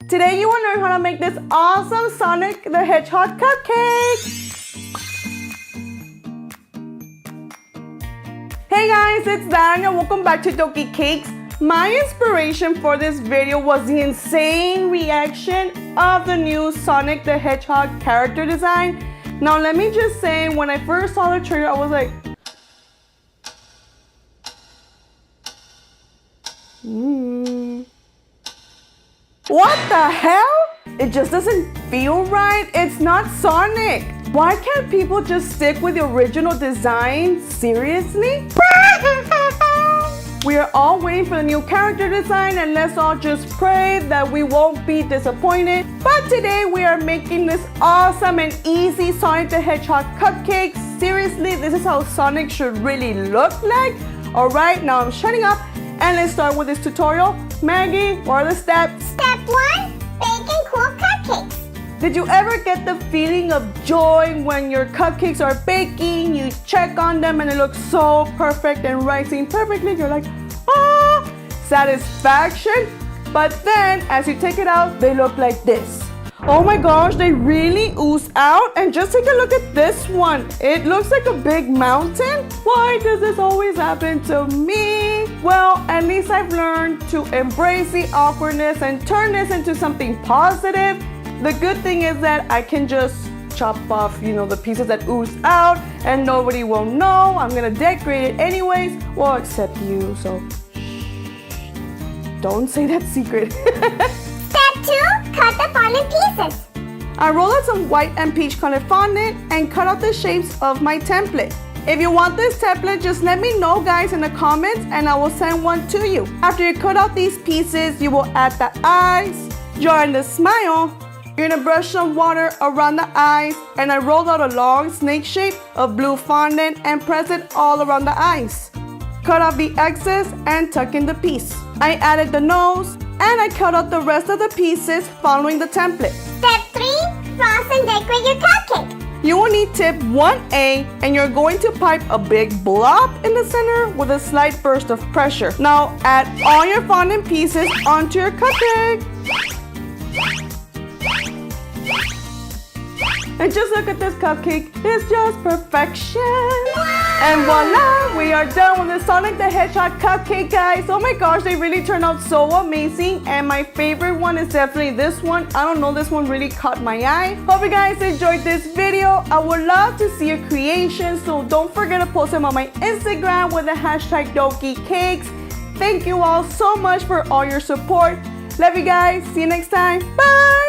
Today you will learn how to make this awesome Sonic the Hedgehog Cupcake. Hey guys, it's Daniel. Welcome back to Doki Cakes. My inspiration for this video was the insane reaction of the new Sonic the Hedgehog character design. Now let me just say, when I first saw the trailer, I was like, what the hell? It just doesn't feel right. It's not Sonic. Why can't people just stick with the original design? Seriously? We are all waiting for the new character design, and let's all just pray that we won't be disappointed. But today we are making this awesome and easy Sonic the Hedgehog cupcake. Seriously, this is how Sonic should really look like. Alright, now I'm shutting up and let's start with this tutorial. Maggie, what are the steps? Step 1, baking cool cupcakes. Did you ever get the feeling of joy when your cupcakes are baking, you check on them and it looks so perfect and rising perfectly? You're like, ah, satisfaction. But then as you take it out, they look like this. Oh my gosh, they really ooze out. And just take a look at this one. It looks like a big mountain. Why does this always happen to me? Well, at least I've learned to embrace the awkwardness and turn this into something positive. The good thing is that I can just chop off, the pieces that ooze out and nobody will know. I'm gonna decorate it anyways. Well, except you, so don't say that secret. Step 2, cut the fondant pieces. I roll out some white and peach colored fondant and cut out the shapes of my template. If you want this template, just let me know, guys, in the comments and I will send one to you. After you cut out these pieces, you will add the eyes, draw in the smile. You're gonna brush some water around the eyes, and I rolled out a long snake shape of blue fondant and press it all around the eyes. Cut off the excess and tuck in the piece. I added the nose and I cut out the rest of the pieces following the template. Step 3, frost and decorate your cupcake. You will need tip 1A, and you're going to pipe a big blob in the center with a slight burst of pressure. Now add all your fondant pieces onto your cupcake. And just look at this cupcake, it's just perfection. Wow. And voila, we are done with the Sonic the Hedgehog cupcake, guys. Oh my gosh, they really turned out so amazing. And my favorite one is definitely this one. I don't know, this one really caught my eye. Hope you guys enjoyed this video. I would love to see your creations, so don't forget to post them on my Instagram with the hashtag Doki Cakes. Thank you all so much for all your support. Love you guys. See you next time. Bye.